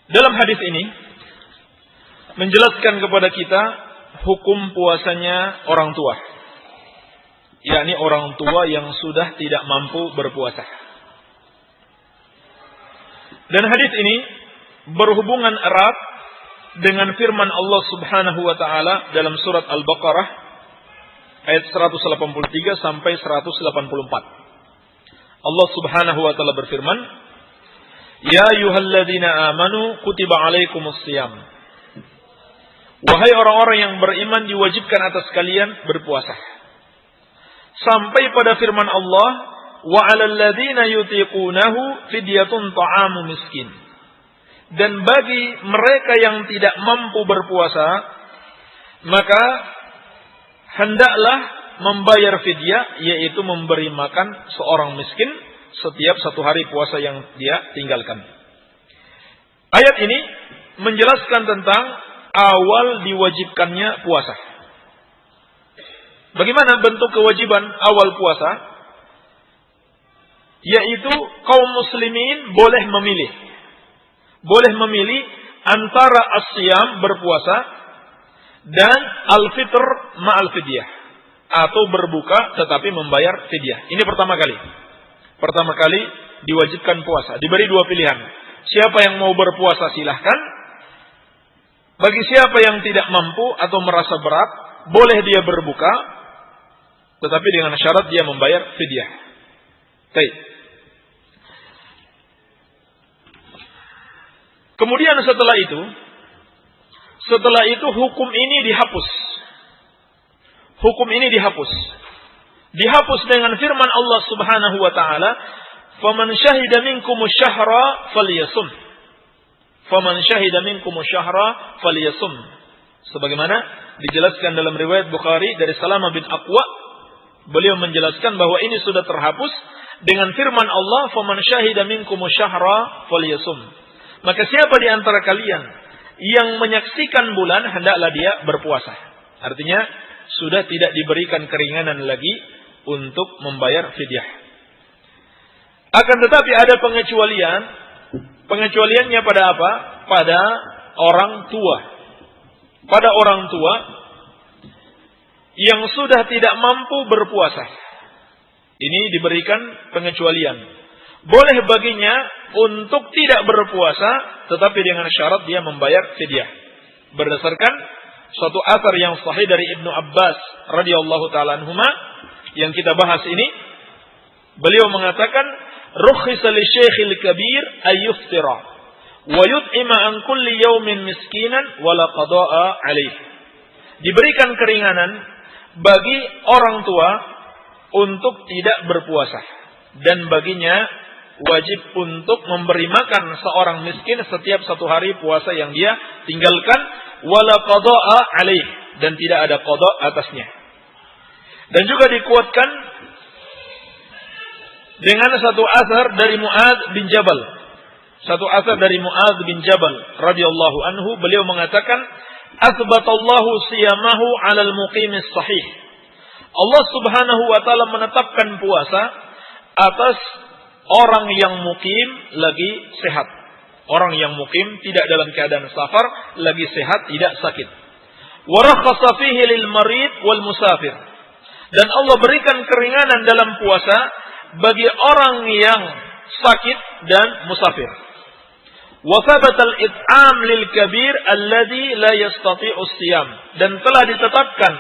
Dalam hadis ini menjelaskan kepada kita hukum puasanya orang tua, yakni orang tua yang sudah tidak mampu berpuasa. Dan hadis ini berhubungan erat dengan firman Allah Subhanahu wa taala dalam surat Al-Baqarah ayat 183 sampai 184. Allah Subhanahu wa taala berfirman, "Ya ayyuhalladzina amanu kutiba alaikumusshiyam." Wahai orang-orang yang beriman, diwajibkan atas kalian berpuasa. Sampai pada firman Allah, wa 'alal ladzina yutiqunahu fidyatun ta'amu miskin. Dan bagi mereka yang tidak mampu berpuasa, maka hendaklah membayar fidyah, yaitu memberi makan seorang miskin setiap satu hari puasa yang dia tinggalkan. Ayat ini menjelaskan tentang awal diwajibkannya puasa. Bagaimana bentuk kewajiban awal puasa? Yaitu kaum muslimin boleh memilih. Boleh memilih antara as-siyam berpuasa dan al-fitr ma'al fidyah, atau berbuka tetapi membayar fidyah. Ini pertama kali. Pertama kali diwajibkan puasa. Diberi dua pilihan. Siapa yang mau berpuasa silahkan. Bagi siapa yang tidak mampu atau merasa berat, boleh dia berbuka, tetapi dengan syarat dia membayar fidyah. Baik. Kemudian setelah itu hukum ini dihapus. Hukum ini dihapus. dihapus dengan firman Allah Subhanahu wa taala, "Faman syahida minkumus syahra falyasum." Faman syahida minkumus syahra falyasum. Sebagaimana dijelaskan dalam riwayat Bukhari dari Salamah bin Aqwa, beliau menjelaskan bahwa ini sudah terhapus dengan firman Allah, "Faman syahida minkumus syahra falyasum." Maka siapa di antara kalian yang menyaksikan bulan, hendaklah dia berpuasa. Artinya sudah tidak diberikan keringanan lagi untuk membayar fidyah. Akan tetapi ada pengecualian. Pengecualiannya pada apa? Pada orang tua. Pada orang tua yang sudah tidak mampu berpuasa. Ini diberikan pengecualian. Boleh baginya untuk tidak berpuasa, tetapi dengan syarat dia membayar fidyah. Berdasarkan suatu athar yang sahih dari Ibnu Abbas radhiyallahu taala anhuma yang kita bahas ini, beliau mengatakan, "Rukhisa li syaikhil kabir ay yuftira wa yut'ima an kulli yawmin miskinan wa la qada'a alaih." Diberikan keringanan bagi orang tua untuk tidak berpuasa, dan baginya wajib untuk memberi makan seorang miskin setiap satu hari puasa yang dia tinggalkan, wa la qada'a alaih, dan tidak ada qada atasnya. Dan juga dikuatkan dengan satu athar dari Mu'adz bin Jabal. Satu athar dari Mu'adz bin Jabal radhiyallahu anhu, beliau mengatakan, "Atsbatallahu siyamahu 'alal muqimis sahih." Allah Subhanahu wa taala menetapkan puasa atas orang yang mukim lagi sehat. Orang yang mukim tidak dalam keadaan safar, lagi sehat, tidak sakit. Wa rakhasa fihi lil marid wal musafir. Dan Allah berikan keringanan dalam puasa bagi orang yang sakit dan musafir. Wa thabata al-it'am lil kabir alladhi la yastati'u as-siyam. Dan telah ditetapkan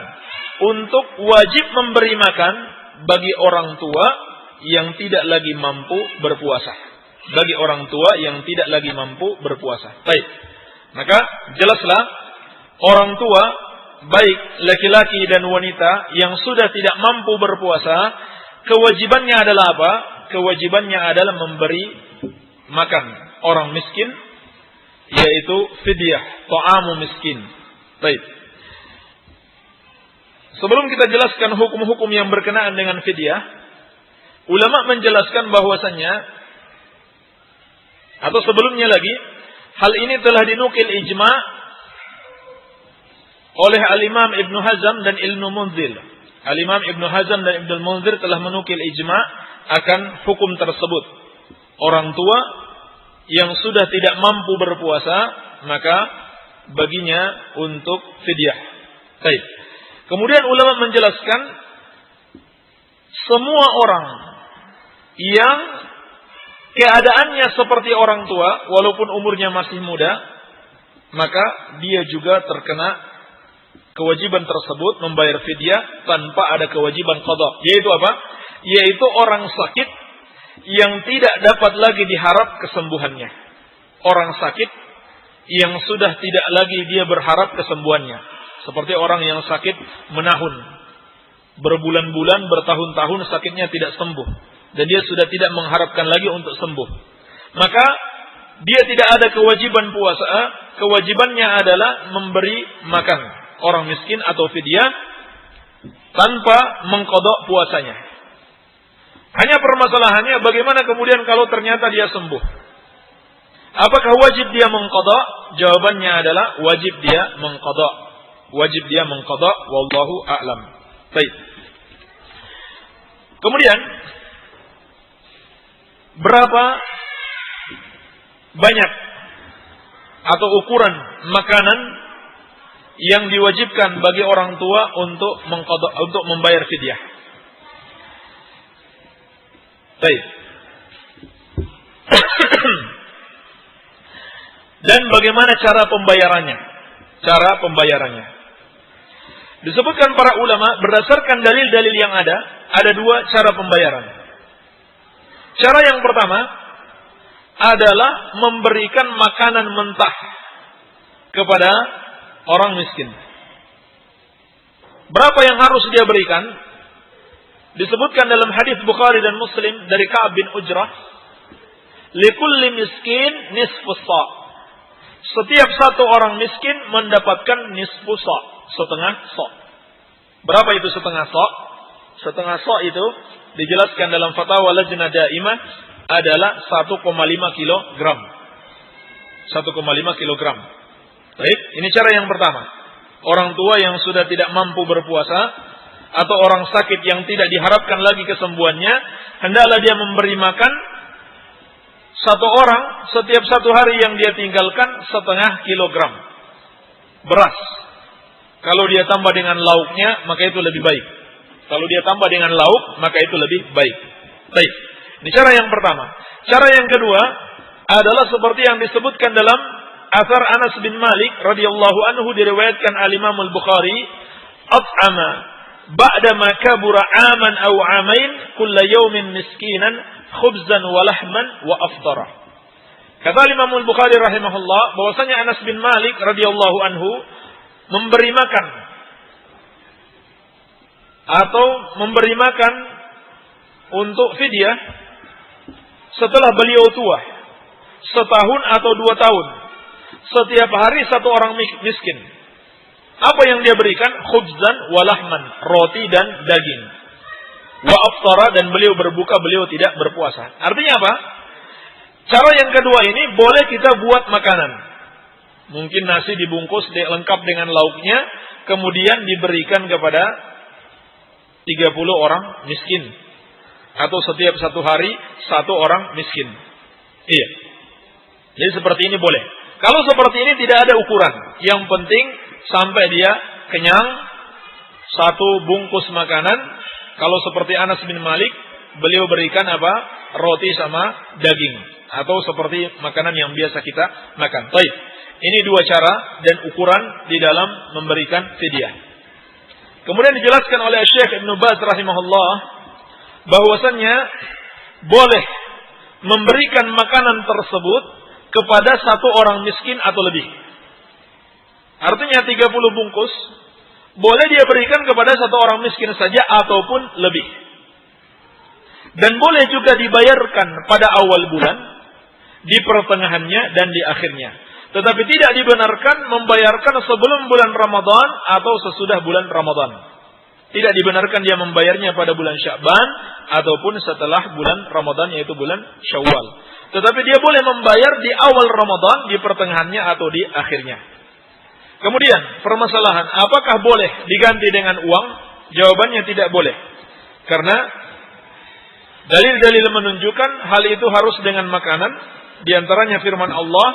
untuk wajib memberi makan bagi orang tua yang tidak lagi mampu berpuasa. Bagi orang tua yang tidak lagi mampu berpuasa. Baik. Maka jelaslah orang tua, baik laki-laki dan wanita yang sudah tidak mampu berpuasa, kewajibannya adalah apa? Kewajibannya adalah memberi makan orang miskin, yaitu fidyah, ta'amu miskin. Baik. Sebelum kita jelaskan hukum-hukum yang berkenaan dengan fidyah, ulama menjelaskan bahwasannya, atau sebelumnya lagi, hal ini telah dinukil ijma' oleh Al-Imam Ibnu Hazm dan Ibnu Munzir. Al-Imam Ibnu Hazm dan Ibnu Munzir telah menukil ijma' akan hukum tersebut. Orang tua yang sudah tidak mampu berpuasa, maka baginya untuk fidyah. Baik. Kemudian ulama menjelaskan, semua orang yang keadaannya seperti orang tua, walaupun umurnya masih muda, maka dia juga terkena kewajiban tersebut membayar fidyah tanpa ada kewajiban qada. Yaitu apa? Yaitu orang sakit yang tidak dapat lagi diharap kesembuhannya. Orang sakit yang sudah tidak lagi dia berharap kesembuhannya. Seperti orang yang sakit menahun, berbulan-bulan, bertahun-tahun sakitnya tidak sembuh, dan dia sudah tidak mengharapkan lagi untuk sembuh. Maka dia tidak ada kewajiban puasa, kewajibannya adalah memberi makan orang miskin atau fidyah tanpa mengqada puasanya. Hanya permasalahannya bagaimana kemudian kalau ternyata dia sembuh? Apakah wajib dia mengqada? Jawabannya adalah wajib dia mengqada. Wajib dia mengqada, wallahu a'lam. Baik. Kemudian berapa banyak atau ukuran makanan yang diwajibkan bagi orang tua untuk mengqada, untuk membayar fidyah? Baik. Dan bagaimana cara pembayarannya? Cara pembayarannya. Disebutkan para ulama berdasarkan dalil-dalil yang ada dua cara pembayaran. Cara yang pertama adalah memberikan makanan mentah kepada orang miskin. Berapa yang harus dia berikan? Disebutkan dalam hadis Bukhari dan Muslim dari Ka'ab bin Ujrah, likulli miskin nisfu sa'. Setiap satu orang miskin mendapatkan nisfu sa', setengah sa'. Berapa itu setengah sa'? Setengah sa' itu dijelaskan dalam fatwa Lajnah Daimah adalah 1,5 kilogram. 1,5 kilogram. Baik, ini cara yang pertama. Orang tua yang sudah tidak mampu berpuasa atau orang sakit yang tidak diharapkan lagi kesembuhannya, hendaklah dia memberi makan satu orang setiap satu hari yang dia tinggalkan setengah kilogram beras. Kalau dia tambah dengan lauknya, maka itu lebih baik. Kalau dia tambah dengan lauk, maka itu lebih baik. Baik. Ini cara yang pertama. Cara yang kedua adalah seperti yang disebutkan dalam asar Anas bin Malik radhiyallahu anhu, diriwayatkan al-Imam al-Bukhari, at'ama ba'da ma kabura aman aw amain kulla yawmin miskinan khubzan wa lahman wa aftara. Kata Imam al-Bukhari rahimahullah bahwasanya Anas bin Malik radhiyallahu anhu memberi makan atau memberi makan untuk fidyah setelah beliau tua, setahun atau 2 tahun. Setiap hari satu orang miskin. Apa yang dia berikan? Khubzan wa lahman, roti dan daging. Wa aftara, dan beliau berbuka, beliau tidak berpuasa. Artinya apa? Cara yang kedua ini boleh kita buat makanan. Mungkin nasi dibungkus lengkap dengan lauknya, kemudian diberikan kepada 30 orang miskin. Atau setiap satu hari satu orang miskin. Iya. Jadi seperti ini boleh. Kalau seperti ini tidak ada ukuran. Yang penting sampai dia kenyang, satu bungkus makanan. Kalau seperti Anas bin Malik, beliau berikan apa? Roti sama daging. Atau seperti makanan yang biasa kita makan. Baik. Ini 2 cara dan ukuran di dalam memberikan fidyah. Kemudian dijelaskan oleh Syekh Ibn Baz rahimahullah bahwasannya boleh memberikan makanan tersebut kepada satu orang miskin atau lebih. Artinya 30 bungkus boleh dia berikan kepada satu orang miskin saja ataupun lebih. Dan boleh juga dibayarkan pada awal bulan, di pertengahannya dan di akhirnya. Tetapi tidak dibenarkan membayarkan sebelum bulan Ramadan atau sesudah bulan Ramadan. Tidak dibenarkan dia membayarnya pada bulan Sya'ban ataupun setelah bulan Ramadan, yaitu bulan Syawal. Tetapi dia boleh membayar di awal Ramadan, di pertengahannya atau di akhirnya. Kemudian permasalahan, apakah boleh diganti dengan uang? Jawabannya tidak boleh. Karena dalil-dalil menunjukkan hal itu harus dengan makanan. Di antaranya firman Allah,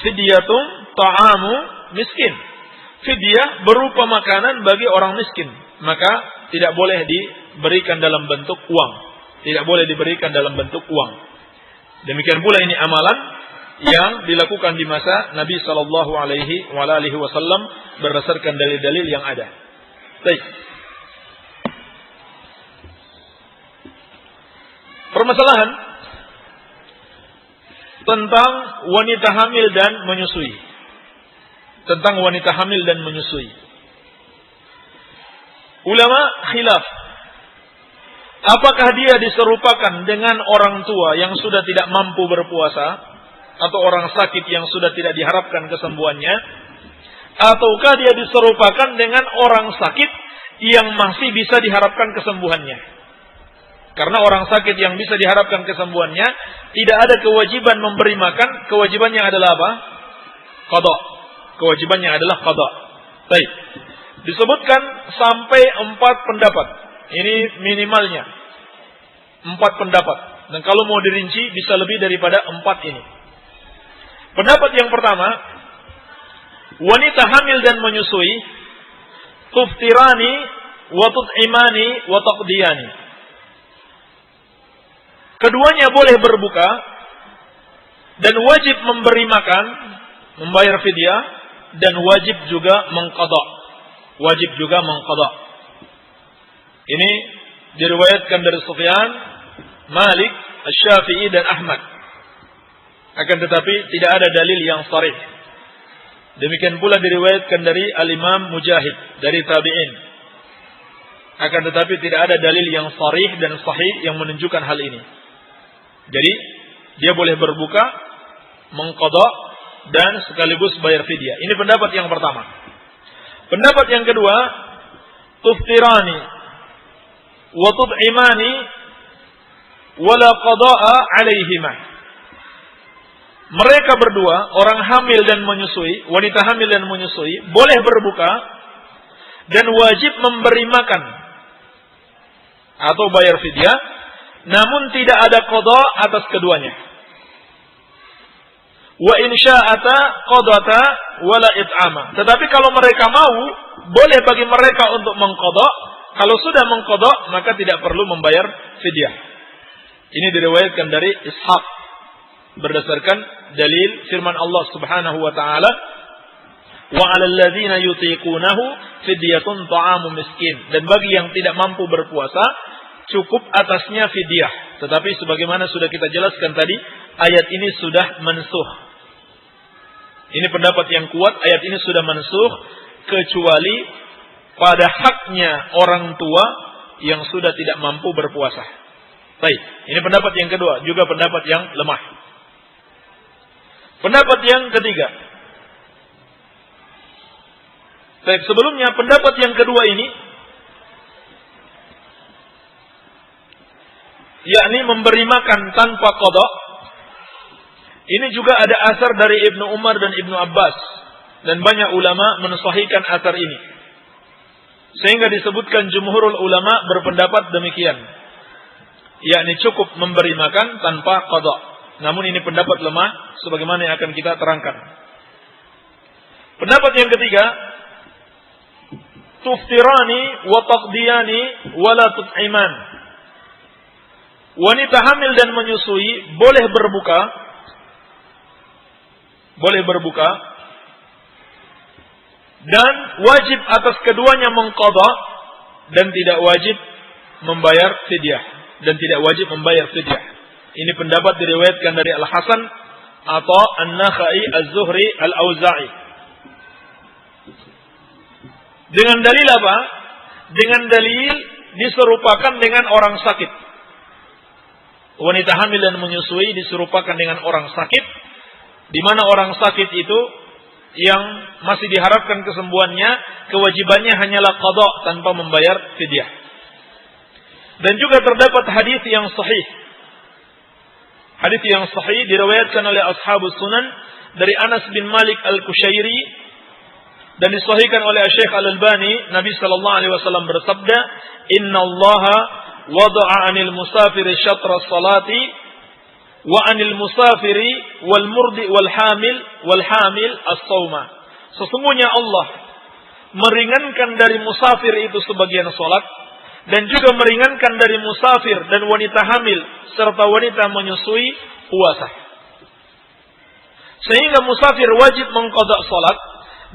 fidyatun ta'amu miskin. Fidyah berupa makanan bagi orang miskin. Maka tidak boleh diberikan dalam bentuk uang. Tidak boleh diberikan dalam bentuk uang. Demikian pula ini amalan yang dilakukan di masa Nabi sallallahu alaihi wasallam berdasarkan dalil-dalil yang ada. Baik. Permasalahan tentang wanita hamil dan menyusui. Tentang wanita hamil dan menyusui. Ulama khilaf. Apakah dia diserupakan dengan orang tua yang sudah tidak mampu berpuasa, atau orang sakit yang sudah tidak diharapkan kesembuhannya, ataukah dia diserupakan dengan orang sakit yang masih bisa diharapkan kesembuhannya? Karena orang sakit yang bisa diharapkan kesembuhannya tidak ada kewajiban memberi makan, kewajibannya adalah apa? Qada. Kewajibannya adalah qada. Baik. Disebutkan sampai 4 pendapat. Ini minimalnya 4 pendapat. Dan kalau mau dirinci bisa lebih daripada 4 ini. Pendapat yang pertama, wanita hamil dan menyusui tuftirani wa tut'imani wa taqdiyani. Keduanya boleh berbuka dan wajib memberi makan, membayar fidyah, dan wajib juga mengqada. Wajib juga mengqada. Ini diriwayatkan dari Sufyan, Malik, Asy-Syafi'i dan Ahmad. Akan tetapi tidak ada dalil yang sharih. Demikian pula diriwayatkan dari Al-Imam Mujahid dari tabi'in. Akan tetapi tidak ada dalil yang sharih dan sahih yang menunjukkan hal ini. Jadi dia boleh berbuka, mengqadha dan sekaligus bayar fidyah. Ini pendapat yang pertama. Pendapat yang kedua, tuftirani wa tud'imani wala qada'a 'alaihima. Mereka berdua, orang hamil dan menyusui, wanita hamil dan menyusui, boleh berbuka dan wajib memberi makan atau bayar fidyah, namun tidak ada qada atas keduanya. Wa in sya'ata qadata wala it'ama. Tetapi kalau mereka mau, boleh bagi mereka untuk mengqada. Kalau sudah mengqada, maka tidak perlu membayar fidyah. Ini diriwayatkan dari Ishaq berdasarkan dalil firman Allah Subhanahu wa taala, wa 'alal ladzina yutiqunahu fidyatun ta'amu miskin. Dan bagi yang tidak mampu berpuasa, cukup atasnya fidyah. Tetapi sebagaimana sudah kita jelaskan tadi, ayat ini sudah mansukh. Ini pendapat yang kuat, ayat ini sudah mansukh kecuali pada haknya orang tua yang sudah tidak mampu berpuasa. Baik, ini pendapat yang kedua, juga pendapat yang lemah. Pendapat yang ketiga. Baik, sebelumnya pendapat yang kedua ini, yakni memberi makan tanpa qada. Ini juga ada asar dari Ibnu Umar dan Ibnu Abbas, dan banyak ulama mensahihkan asar ini. Sehingga disebutkan jumhurul ulama berpendapat demikian, yakni cukup memberi makan tanpa qada. Namun ini pendapat lemah sebagaimana yang akan kita terangkan. Pendapat yang ketiga, tuftirani wa taqdiyani wa la tut'iman. Wanita hamil dan menyusui boleh berbuka dan wajib atas keduanya mengqadha dan tidak wajib membayar fidyah Ini pendapat diriwayatkan dari Al-Hasan atau An-Nakhai, Az-Zuhri, Al-Auza'i. Dengan dalil apa? Dengan dalil diserupakan dengan orang sakit. Wanita hamil dan menyusui diserupakan dengan orang sakit, di mana orang sakit itu yang masih diharapkan kesembuhannya, kewajibannya hanyalah qada tanpa membayar fidyah. Dan juga terdapat hadis yang sahih. Hadis yang sahih diriwayatkan oleh Ashabus Sunan dari Anas bin Malik Al-Kushairi dan disahihkan oleh Syekh Al-Albani. Nabi sallallahu alaihi wasallam bersabda, "Innallaha wada'a 'anil musafiri syatra salati wa 'anil musafiri wal murdi wal hamil as-sauma." Sesungguhnya Allah meringankan dari musafir itu sebagian salat, dan juga meringankan dari musafir dan wanita hamil serta wanita menyusui puasa. Sehingga musafir wajib mengqadha salat,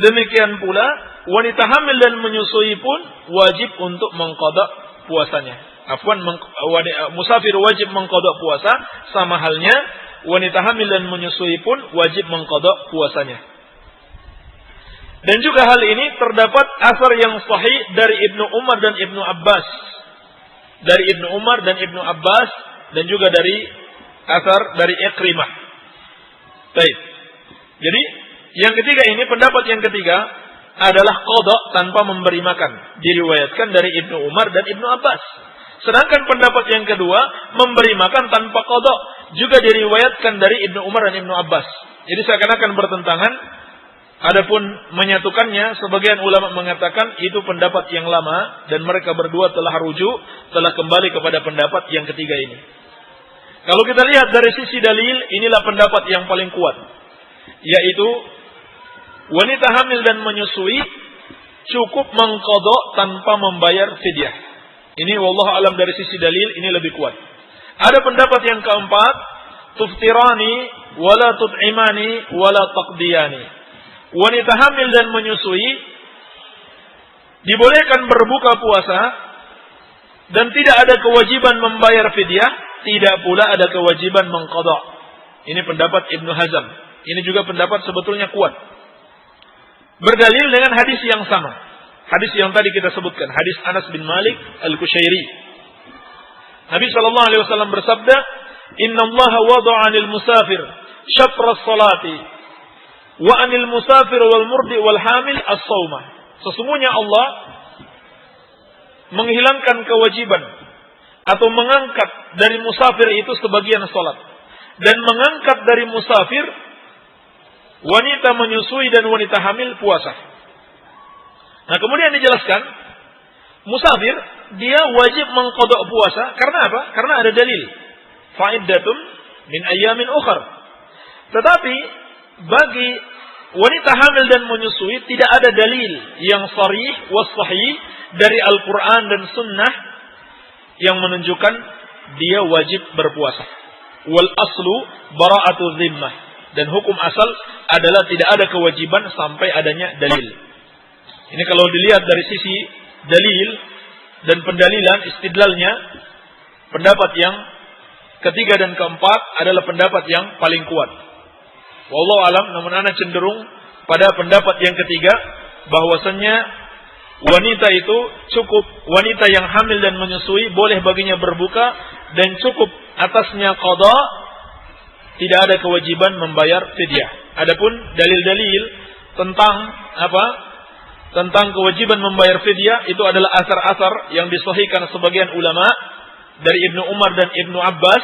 demikian pula wanita hamil dan menyusui pun wajib untuk mengqadha puasanya. Musafir wajib mengqadha puasa, sama halnya wanita hamil dan menyusui pun wajib mengqadha puasanya. Dan juga hal ini terdapat asar yang sahih dari Ibnu Umar dan Ibnu Abbas. Dari Ibnu Umar dan Ibnu Abbas, dan juga dari asar dari Ikrimah. Baik. Jadi yang ketiga ini, pendapat yang ketiga adalah qada tanpa memberi makan. Diriwayatkan dari Ibnu Umar dan Ibnu Abbas. Sedangkan pendapat yang kedua, memberi makan tanpa qada, juga diriwayatkan dari Ibnu Umar dan Ibnu Abbas. Jadi seakan-akan bertentangan. Adapun menyatukannya, sebagian ulama mengatakan itu pendapat yang lama dan mereka berdua telah rujuk, telah kembali kepada pendapat yang ketiga ini. Kalau kita lihat dari sisi dalil, inilah pendapat yang paling kuat, yaitu wanita hamil dan menyusui cukup mengqadha tanpa membayar fidyah. Ini wallahu alam dari sisi dalil ini lebih kuat. Ada pendapat yang keempat, tuftirani wala tut'imani wala taqdiyani. Wanita hamil dan menyusui dibolehkan berbuka puasa dan tidak ada kewajiban membayar fidyah, tidak pula ada kewajiban mengqadha. Ini pendapat Ibnu Hazm. Ini juga pendapat sebetulnya kuat. Berdalil dengan hadis yang sama. Hadis yang tadi kita sebutkan, hadis Anas bin Malik Al-Kushairi. Nabi SAW bersabda, Inna Allah wada'a 'anil musafir syatra as-salati wa 'anil musafir wal murdi wal hamil as-saumah. Sesungguhnya Allah menghilangkan kewajiban atau mengangkat dari musafir itu sebagian salat dan mengangkat dari musafir wanita menyusui dan wanita hamil puasa. Nah, kemudian dijelaskan musafir dia wajib mengqadha puasa karena apa? Karena ada dalil. Fa'iddatun min ayyamin ukhar. Tetapi bagi wanita hamil dan menyusui tidak ada dalil yang sharih was sahih dari Al-Qur'an dan Sunnah yang menunjukkan dia wajib berpuasa. Wal aslu bara'atu zimmah, dan hukum asal adalah tidak ada kewajiban sampai adanya dalil. Ini kalau dilihat dari sisi dalil dan pendalilan istidlalnya, pendapat yang ketiga dan keempat adalah pendapat yang paling kuat. Wallahu alam, namun ana cenderung pada pendapat yang ketiga bahwasannya wanita itu cukup, wanita yang hamil dan menyusui boleh baginya berbuka dan cukup atasnya qada, tidak ada kewajiban membayar fidyah. Adapun dalil-dalil tentang tentang kewajiban membayar fidyah itu adalah asar-asar yang disahihkan sebagian ulama dari Ibnu Umar dan Ibnu Abbas,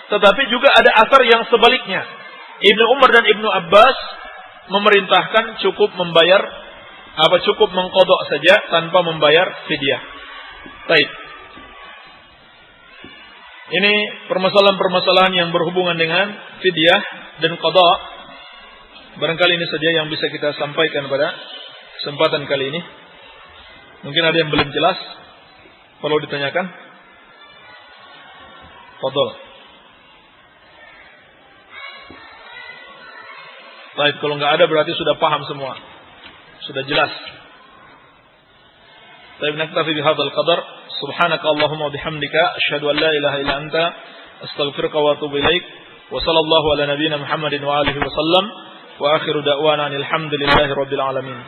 tetapi juga ada asar yang sebaliknya. Ibnu Umar dan Ibnu Abbas memerintahkan cukup membayar cukup mengqadha saja tanpa membayar fidyah. Baik. Ini permasalahan-permasalahan yang berhubungan dengan fidyah dan qadha. Barangkali ini saja yang bisa kita sampaikan pada kesempatan kali ini. Mungkin ada yang belum jelas, perlu ditanyakan. Fadhol. Baik, kalau nggak ada berarti sudah paham semua. Sudah jelas. Baik, naktafi bihadzal qadar. Subhanaka Allahumma bihamdika asyhadu an la ilaha illa anta astaghfiruka wa atubu ilaik. Wa sallallahu ala nabiyyina Muhammadin wa alihi wa sallam. Wa akhiru da'wana alhamdulillahi rabbil alamin.